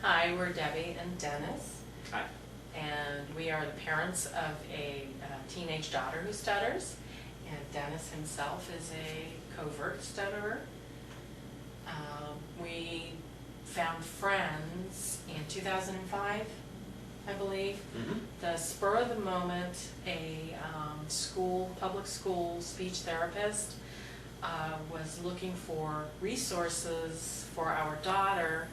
Hi, we're Debbie and Dennis, Hi. and we are the parents of a teenage daughter who stutters, and Dennis himself is a covert stutterer. We found friends in 2005, I believe. Mm-hmm. The spur of the moment, a public school speech therapist was looking for resources for our daughter,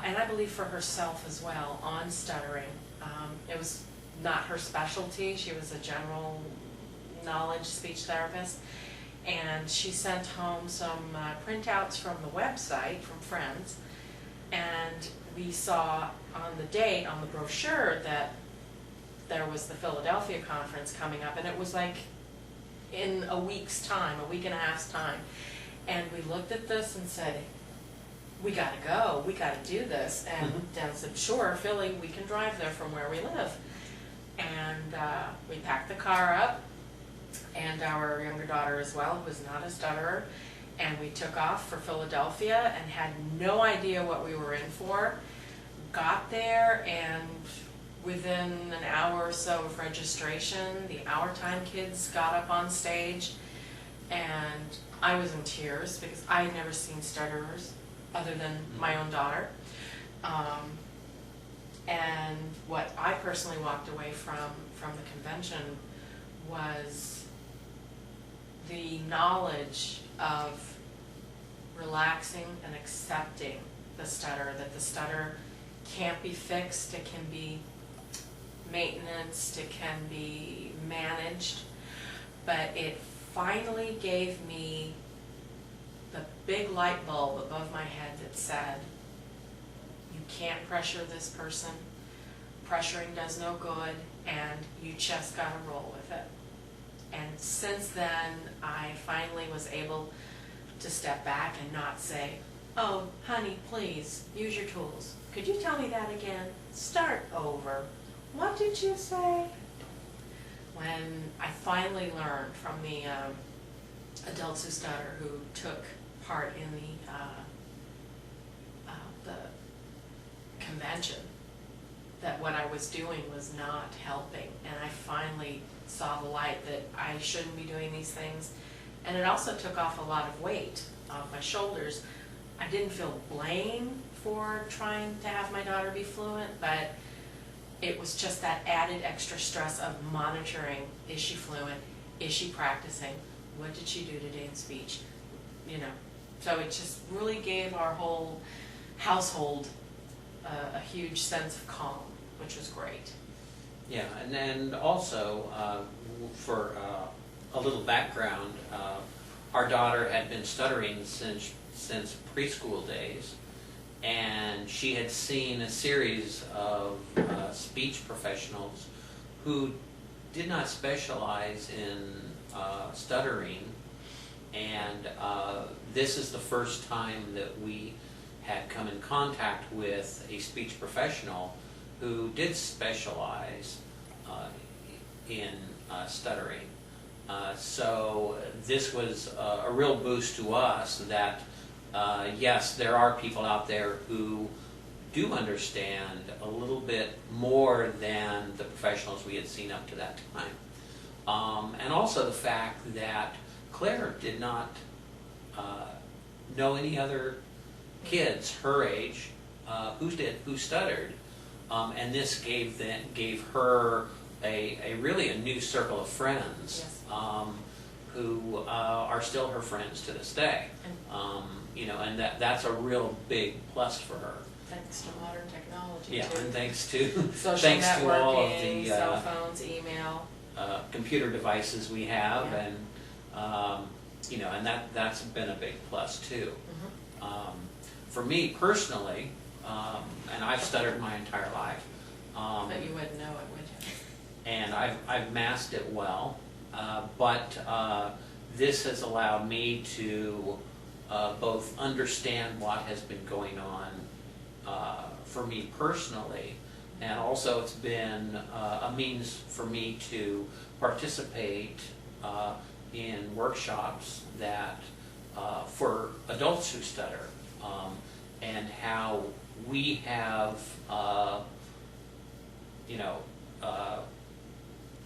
and I believe for herself as well, on stuttering. It was not her specialty. She was a general knowledge speech therapist, and she sent home some printouts from the website from friends, and we saw on the date on the brochure that there was the Philadelphia conference coming up, and it was like in a week's time, a week and a half's time. And we looked at this and said, we gotta go, we gotta do this. And Dan said, sure, Philly, we can drive there from where we live. And we packed the car up, and our younger daughter as well, who was not a stutterer, and we took off for Philadelphia and had no idea what we were in for. Got there, and within an hour or so of registration, the Our Time kids got up on stage, and I was in tears because I had never seen stutterers other than my own daughter. And what I personally walked away from the convention was the knowledge of relaxing and accepting the stutter, that the stutter can't be fixed, it can be maintenanced, it can be managed, but it finally gave me the big light bulb above my head that said, you can't pressure this person, pressuring does no good, and you just gotta roll with it. And since then, I finally was able to step back and not say, oh, honey, please, use your tools. Could you tell me that again? Start over. What did you say? When I finally learned from the adults who stutter who took part in the convention, that what I was doing was not helping, and I finally saw the light that I shouldn't be doing these things. And it also took off a lot of weight off my shoulders. I didn't feel blame for trying to have my daughter be fluent, but it was just that added extra stress of monitoring. Is she fluent? Is she practicing? What did she do today in speech? You know, so it just really gave our whole household a huge sense of calm, which was great. Yeah, and then also for a little background, our daughter had been stuttering since preschool days, and she had seen a series of speech professionals who did not specialize in stuttering, and this is the first time that we had come in contact with a speech professional who did specialize in stuttering. So this was a real boost to us that yes, there are people out there who do understand a little bit more than the professionals we had seen up to that time. And also the fact that Claire did not know any other kids her age who stuttered, and this gave her a really a new circle of friends. Yes. Who are still her friends to this day. You know, and that's a real big plus for her. Thanks to modern technology. Yeah, too. and thanks to Social thanks to all of networking, the cell phones, email. computer devices we have, Yeah. and you know, and that's been a big plus too. Mm-hmm. For me personally, and I've stuttered my entire life. But you wouldn't know it, would you? And I've masked it well, but this has allowed me to both understand what has been going on for me personally, and also it's been a means for me to participate in workshops that for adults who stutter, and how we have, you know,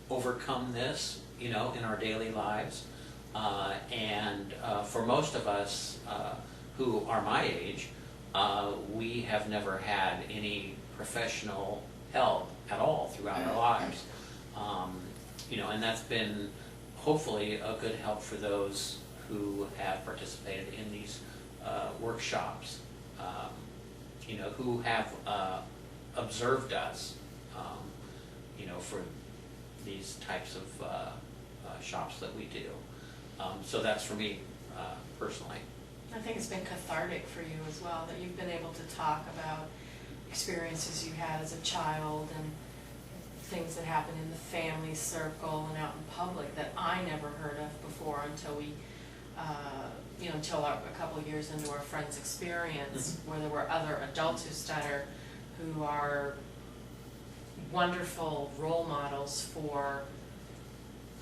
overcome this, you know, in our daily lives. And for most of us who are my age, we have never had any professional help at all throughout our lives. You know, and that's been hopefully a good help for those who have participated in these workshops, you know, who have observed us, you know, for these types of shops that we do. So that's for me personally. I think it's been cathartic for you as well, that you've been able to talk about experiences you had as a child and things that happened in the family circle and out in public that I never heard of before until we, you know, until a couple of years into our friend's experience, where there were other adults who stutter, who are wonderful role models for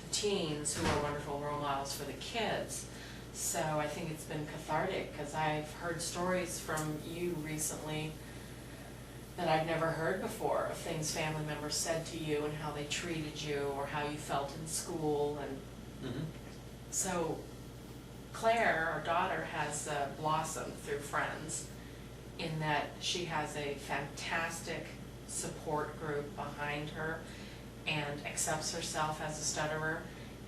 the teens, who are wonderful role models for the kids. So I think it's been cathartic, because I've heard stories from you recently that I'd never heard before, of things family members said to you and how they treated you or how you felt in school. And so Claire, our daughter, has blossomed through friends in that she has a fantastic support group behind her and accepts herself as a stutterer.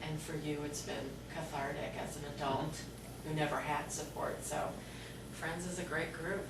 And for you, it's been cathartic as an adult who never had support. So Friends is a great group.